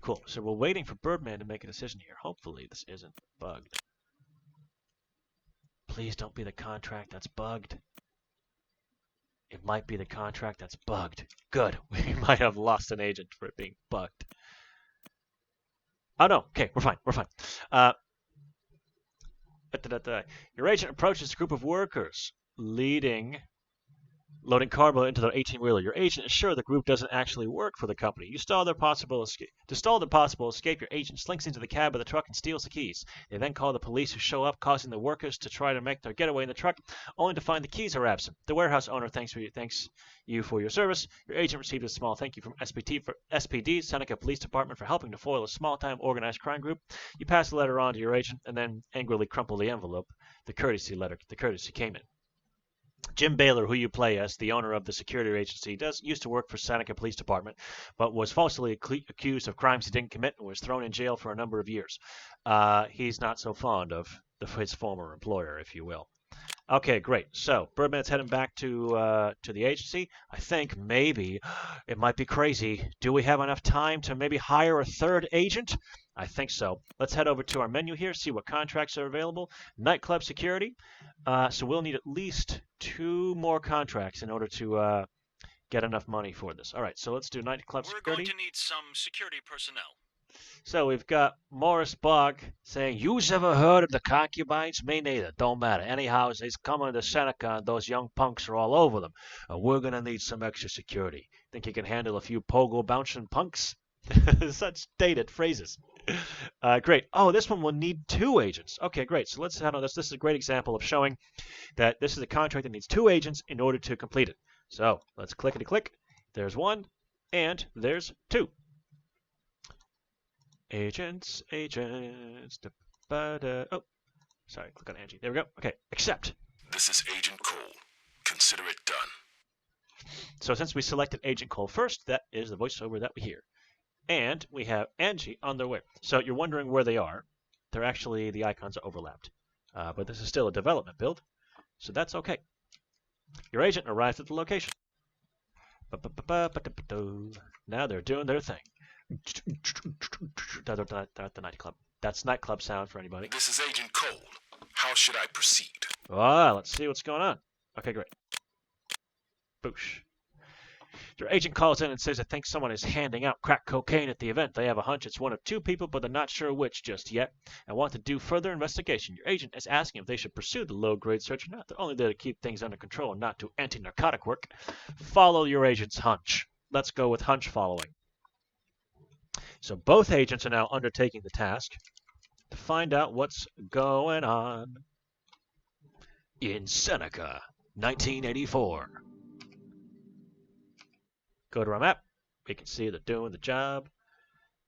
Cool. So we're waiting for Birdman to make a decision here. Hopefully this isn't bugged. Please don't be the contract that's bugged. It might be the contract that's bugged. Good. We might have lost an agent for it being bugged. Oh no. Okay, we're fine. We're fine. Your agent approaches a group of workers loading cargo into their 18-wheeler. Your agent is sure the group doesn't actually work for the company. To stall their possible escape, your agent slinks into the cab of the truck and steals the keys. They then call the police, who show up, causing the workers to try to make their getaway in the truck, only to find the keys are absent. The warehouse owner thanks you for your service. Your agent received a small thank you from SPD, Seneca Police Department, for helping to foil a small-time organized crime group. You pass the letter on to your agent and then angrily crumple the envelope. The courtesy came in. Jim Baylor, who you play as, the owner of the security agency, used to work for Seneca Police Department, but was falsely accused of crimes he didn't commit and was thrown in jail for a number of years. He's not so fond of his former employer, if you will. Okay, great. So Birdman's heading back to the agency. I think maybe it might be crazy. Do we have enough time to maybe hire a third agent? I think so. Let's head over to our menu here, see what contracts are available. Nightclub security. So we'll need at least 2 more contracts in order to get enough money for this. All right, so let's do nightclub security. We're going to need some security personnel. So we've got Morris Bog saying, "You've ever heard of the concubines? Me neither. Don't matter. Anyhow, they's coming to Seneca and those young punks are all over them. And we're going to need some extra security. Think you can handle a few pogo bouncing punks?" Such dated phrases. Great. Oh, this one will need 2 agents. Okay, great. So let's handle this. This is a great example of showing that this is a contract that needs 2 agents in order to complete it. So let's clickety-click. There's 1, and there's 2. Agents. Oh, sorry, click on Angie. There we go. Okay, accept. This is Agent Cole. Consider it done. So since we selected Agent Cole first, that is the voiceover that we hear. And we have Angie on their way. So you're wondering where they are. They're actually, the icons are overlapped. But this is still a development build, so that's okay. Your agent arrives at the location. Now they're doing their thing. They're at the nightclub. That's nightclub sound for anybody. This is Agent Cole. How should I proceed? Let's see what's going on. Okay, great. Boosh. Your agent calls in and says they think someone is handing out crack cocaine at the event. They have a hunch it's one of 2 people, but they're not sure which just yet, and want to do further investigation. Your agent is asking if they should pursue the low-grade search or not. They're only there to keep things under control and not do anti-narcotic work. Follow your agent's hunch. Let's go with hunch following. So both agents are now undertaking the task to find out what's going on in Seneca, 1984. Go to our map. We can see they're doing the job.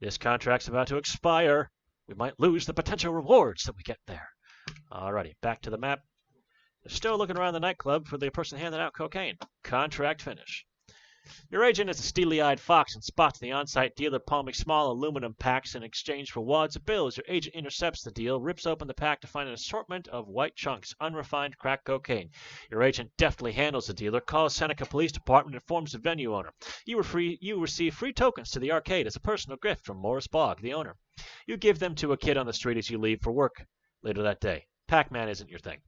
This contract's about to expire. We might lose the potential rewards that we get there. Alrighty, back to the map. They're still looking around the nightclub for the person handing out cocaine. Contract finish. Your agent is a steely-eyed fox and spots the on-site dealer palming small aluminum packs in exchange for wads of bills. Your agent intercepts the deal, rips open the pack to find an assortment of white chunks, unrefined crack cocaine. Your agent deftly handles the dealer, calls Seneca Police Department, and informs the venue owner. You receive free tokens to the arcade as a personal gift from Morris Bog, the owner. You give them to a kid on the street as you leave for work later that day. Pac-Man isn't your thing.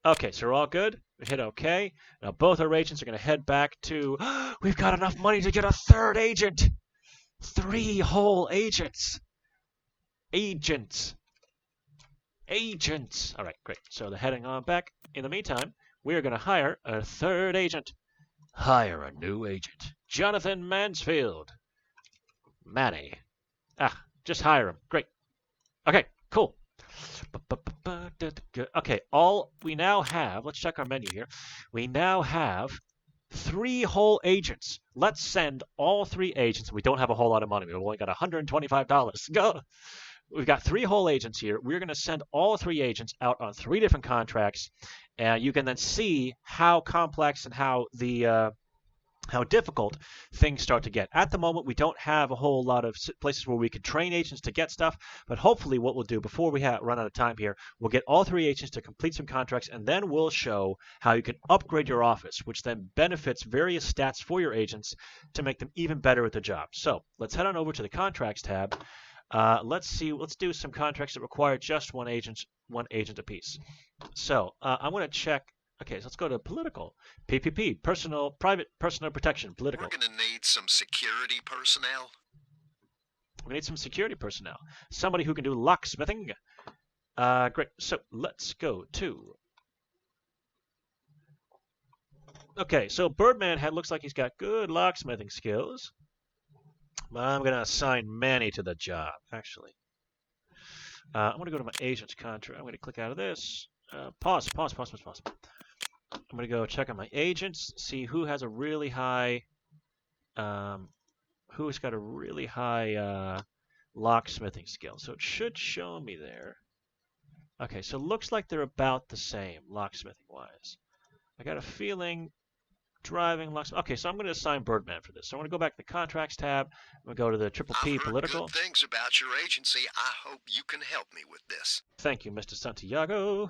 Okay, so we're all good. We hit OK. Now both our agents are going to head back to... We've got enough money to get a 3rd agent! 3 whole agents. Agents. All right, great. So they're heading on back. In the meantime, we are going to hire a 3rd agent. Hire a new agent. Jonathan Mansfield. Manny. Just hire him. Great. Okay, cool. Okay, we now have, let's check our menu here. We now have 3 whole agents. Let's send all 3 agents. We don't have a whole lot of money. We've only got $125. Go. We've got 3 whole agents here. We're going to send all 3 agents out on 3 different contracts, and you can then see how complex and how difficult things start to get. At the moment, we don't have a whole lot of places where we can train agents to get stuff, but hopefully what we'll do before we run out of time here, we'll get all 3 agents to complete some contracts, and then we'll show how you can upgrade your office, which then benefits various stats for your agents to make them even better at the job. So let's head on over to the contracts tab. Let's do some contracts that require just one agent apiece. So I'm going to check. Okay, so let's go to political. PPP, private personal protection, political. We're going to need some security personnel. We need some security personnel. Somebody who can do locksmithing. Great. So let's go to. Okay, so Birdman looks like he's got good locksmithing skills. I'm going to assign Manny to the job, actually. I'm going to go to my agent's contract. I'm going to click out of this. Pause. I'm going to go check on my agents, see who has a really high, who's got a really high locksmithing skill. So it should show me there. Okay, so it looks like they're about the same locksmithing-wise. I got a feeling driving locksmith. Okay, so I'm going to assign Birdman for this. So I'm going to go back to the contracts tab. I'm going to go to the Triple P political. I've heard good things about your agency. I hope you can help me with this. Thank you, Mr. Santiago.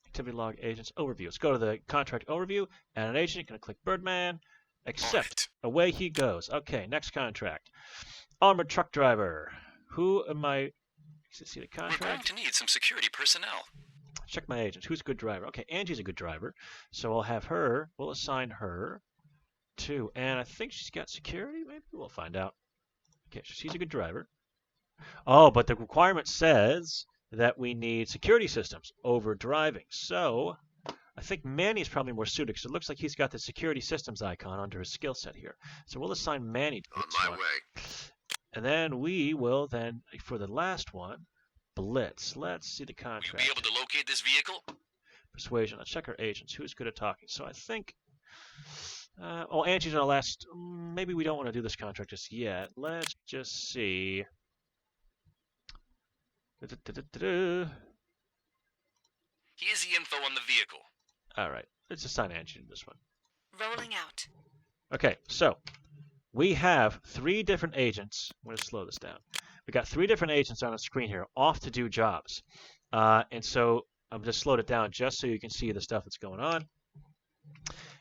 Activity log agents overview. Let's go to the contract overview. And an agent, going to click Birdman. Accept. Away he goes. Okay, next contract. Armored truck driver. Who am I? See the contract? We're going to need some security personnel. Check my agents. Who's a good driver? Okay, Angie's a good driver. So I'll have her. We'll assign her to. And I think she's got security, maybe? We'll find out. Okay, so she's a good driver. Oh, but the requirement says that we need security systems over driving. So I think Manny's probably more suited because it looks like he's got the security systems icon under his skill set here. So we'll assign Manny to this On my one. way. And then we will then, for the last one, Blitz. Let's see the Will contract. you be able to locate this vehicle? Persuasion. Let's check our agents. Who's good at talking? So I think... Angie's our last... Maybe we don't want to do this contract just yet. Let's just see... Here's the info on the vehicle. All right. Let's assign Angie to this one. Rolling out. Okay, so we have 3 different agents. I'm going to slow this down. We got 3 different agents on the screen here, off to do jobs. And so I'm just slowed it down just so you can see the stuff that's going on.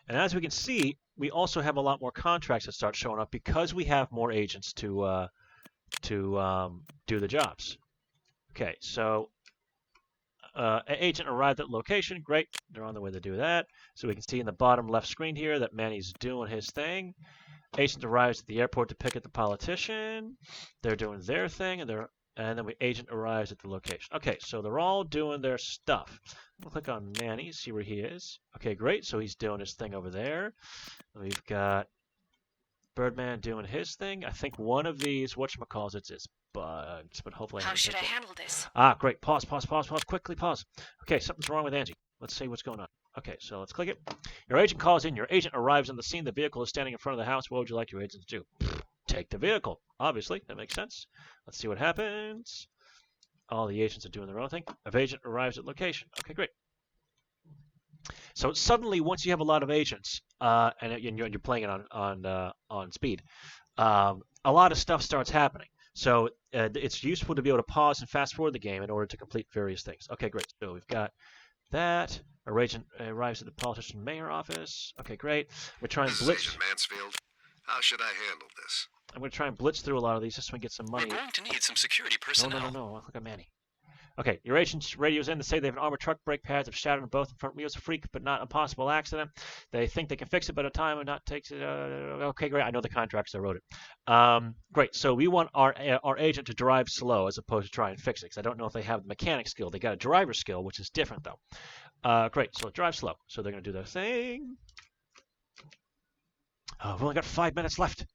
And as we can see, we also have a lot more contracts that start showing up because we have more agents to do the jobs. Okay, so an agent arrived at location. Great, they're on the way to do that. So we can see in the bottom left screen here that Manny's doing his thing. Agent arrives at the airport to pick up the politician. They're doing their thing, and then the agent arrives at the location. Okay, so they're all doing their stuff. We'll click on Manny, see where he is. Okay, great. So he's doing his thing over there. We've got Birdman doing his thing. I think one of these, whatchamacallits, is bugs, but hopefully How should I handle this? Great. Pause. Quickly pause. Okay, something's wrong with Angie. Let's see what's going on. Okay, so let's click it. Your agent calls in. Your agent arrives on the scene. The vehicle is standing in front of the house. What would you like your agent to do? Take the vehicle. Obviously, that makes sense. Let's see what happens. All the agents are doing their own thing. If agent arrives at location. Okay, great. So suddenly, once you have a lot of agents, and you're playing it on speed, a lot of stuff starts happening. So it's useful to be able to pause and fast forward the game in order to complete various things. Okay, great. So we've got that. Our agent arrives at the politician mayor office. Okay, great. We're trying to blitz. Agent Mansfield. How should I handle this? I'm going to try and blitz through a lot of these just so we can get some money. We're going to need some security personnel. No. Look at Manny. Okay, your agents radios in to say they have an armored truck. Brake pads have shattered on both front wheels. A freak, but not a possible accident. They think they can fix it, but a time and not takes it. Okay, great. I know the contracts. I wrote it. Great. So we want our agent to drive slow as opposed to try and fix it. Because I don't know if they have the mechanic skill. They got a driver skill, which is different though. Great. So drive slow. So they're gonna do their thing. We've only got 5 minutes left.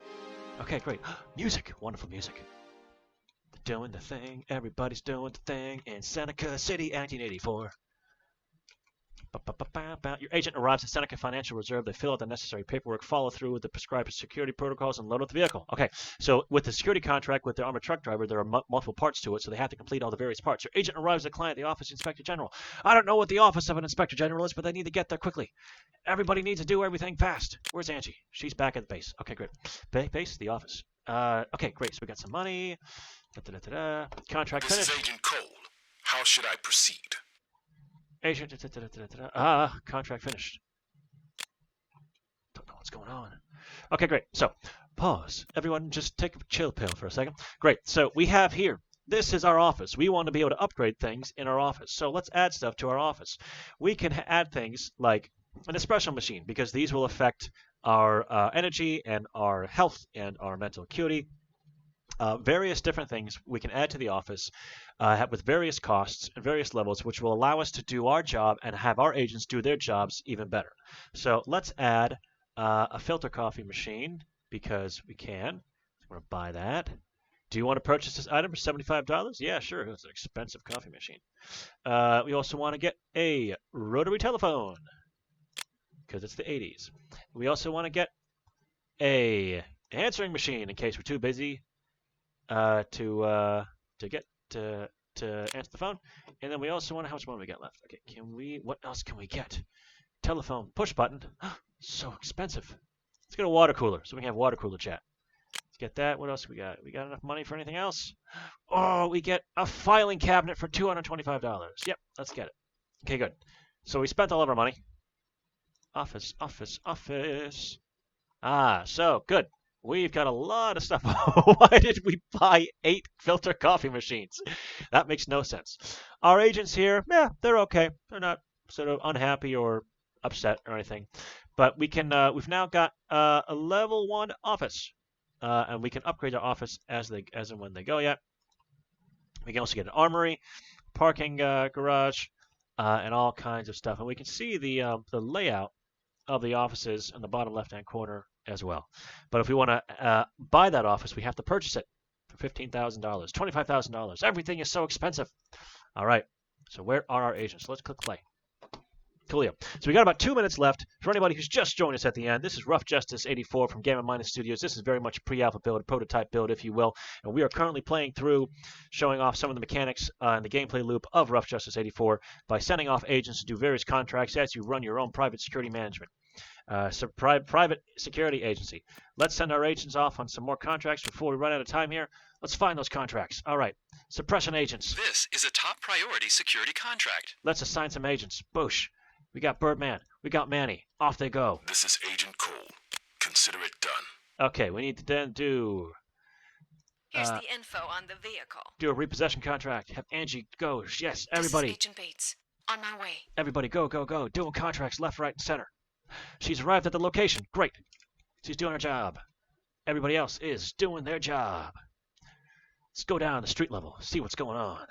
Okay, great. Music. Wonderful music. They're doing the thing. Everybody's doing the thing in Seneca City, 1984. Your agent arrives at Seneca Financial Reserve. They fill out the necessary paperwork, follow through with the prescribed security protocols, and load up the vehicle. Okay, so with the security contract with the armored truck driver, there are multiple parts to it, so they have to complete all the various parts. Your agent arrives at the client at the office of the Inspector General. I don't know what the office of an Inspector General is, but they need to get there quickly. Everybody needs to do everything fast. Where's Angie? She's back at the base. Okay, great. Base, the office. Okay, great. So we got some money. Contract This finished. is Agent Cole. How should I proceed? Agent, contract finished. Don't know what's going on. Okay, great. So, pause. Everyone just take a chill pill for a second. Great. So, we have here, this is our office. We want to be able to upgrade things in our office. So, let's add stuff to our office. We can add things like an espresso machine, because these will affect our energy and our health and our mental acuity. Various different things we can add to the office with various costs and various levels, which will allow us to do our job and have our agents do their jobs even better. So let's add a filter coffee machine because we can. I'm going to buy that. Do you want to purchase this item for $75? Yeah, sure. It's an expensive coffee machine. We also want to get a rotary telephone because it's the 80s. We also want to get a answering machine in case we're too busy to answer the phone. And then we also want how much money we got left. Okay, what else can we get? Telephone, push button. So expensive. Let's get a water cooler so we can have water cooler chat. Let's get that. What else we got? We got enough money for anything else? Oh, we get a filing cabinet for $225. Yep, let's get it. Okay, good. So we spent all of our money. Office. So good. We've got a lot of stuff. Why did we buy 8 filter coffee machines? That makes no sense. Our agents here, yeah, they're okay. They're not sort of unhappy or upset or anything. But we can. We've now got a level 1 office, and we can upgrade our office as and when they go. Yet we can also get an armory, parking garage, and all kinds of stuff. And we can see the layout of the offices in the bottom left-hand corner as well. But if we want to buy that office, we have to purchase it for $15,000, $25,000. Everything is so expensive. All right. So where are our agents? Let's click play. Coolio. So we got about 2 minutes left. For anybody who's just joined us at the end, this is Rough Justice 84 from Gamma Minus Studios. This is very much a pre-alpha build, a prototype build, if you will. And we are currently playing through, showing off some of the mechanics and the gameplay loop of Rough Justice 84 by sending off agents to do various contracts as you run your own private security management. Private security agency. Let's send our agents off on some more contracts before we run out of time here. Let's find those contracts. All right. Suppression agents. This is a top priority security contract. Let's assign some agents. Boosh. We got Birdman. We got Manny. Off they go. This is Agent Cole. Consider it done. Okay, we need to then do... Here's the info on the vehicle. Do a repossession contract. Have Angie go. Yes, everybody. This is Agent Bates. On my way. Everybody go, go, go. Doing contracts left, right, and center. She's arrived at the location. Great. She's doing her job. Everybody else is doing their job. Let's go down to the street level, see what's going on.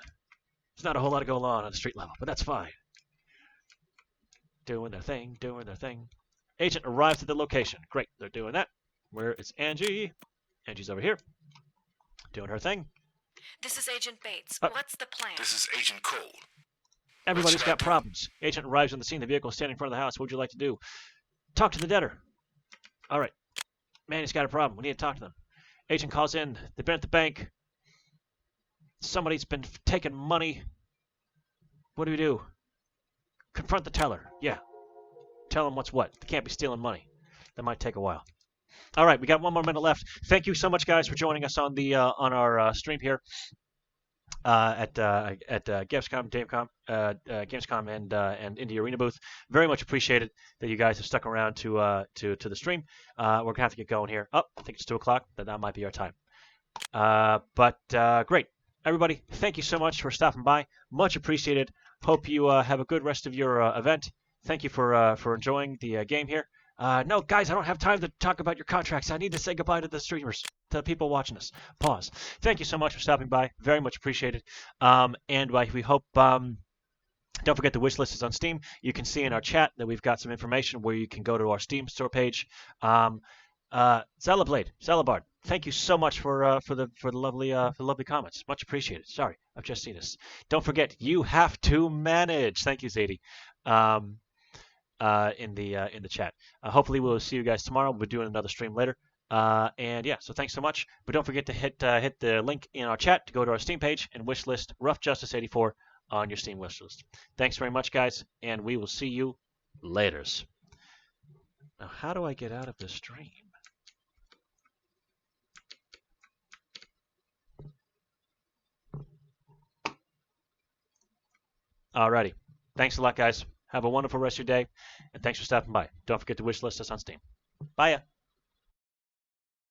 There's not a whole lot going on the street level, but that's fine. Doing their thing, doing their thing. Agent arrives at the location. Great, they're doing that. Where is Angie? Angie's over here. Doing her thing. This is Agent Bates. What's the plan? This is Agent Cole. Everybody's got problems. Agent arrives on the scene. The vehicle is standing in front of the house. What would you like to do? Talk to the debtor. All right. Manny's got a problem. We need to talk to them. Agent calls in. They've been at the bank. Somebody's been taking money. What do we do? Confront the teller. Yeah. Tell them what's what. They can't be stealing money. That might take a while. All right, we got 1 more minute left. Thank you so much, guys, for joining us on the on our stream here at Gamescom, Gamescom, and Indie Arena booth. Very much appreciated that you guys have stuck around to the stream. We're gonna have to get going here. Oh, I think it's 2 o'clock. That might be our time. But great. everybody, thank you so much for stopping by. Much appreciated. Hope you have a good rest of your event. Thank you for enjoying the game here. No, guys, I don't have time to talk about your contracts. I need to say goodbye to the streamers, to the people watching us. Pause. Thank you so much for stopping by. Very much appreciated. And we hope... don't forget the wish list is on Steam. You can see in our chat that we've got some information where you can go to our Steam store page. Zelabard, thank you so much for the lovely comments. Much appreciated. Sorry, I've just seen this. Don't forget, you have to manage. Thank you, Zadie. In the chat. Hopefully, we'll see you guys tomorrow. We'll be doing another stream later. And yeah, so thanks so much. But don't forget to hit the link in our chat to go to our Steam page and wishlist Rough Justice 84 on your Steam wishlist. Thanks very much, guys, and we will see you laters. Now, how do I get out of this stream? Alrighty. Thanks a lot, guys. Have a wonderful rest of your day, and thanks for stopping by. Don't forget to wishlist us on Steam. Bye.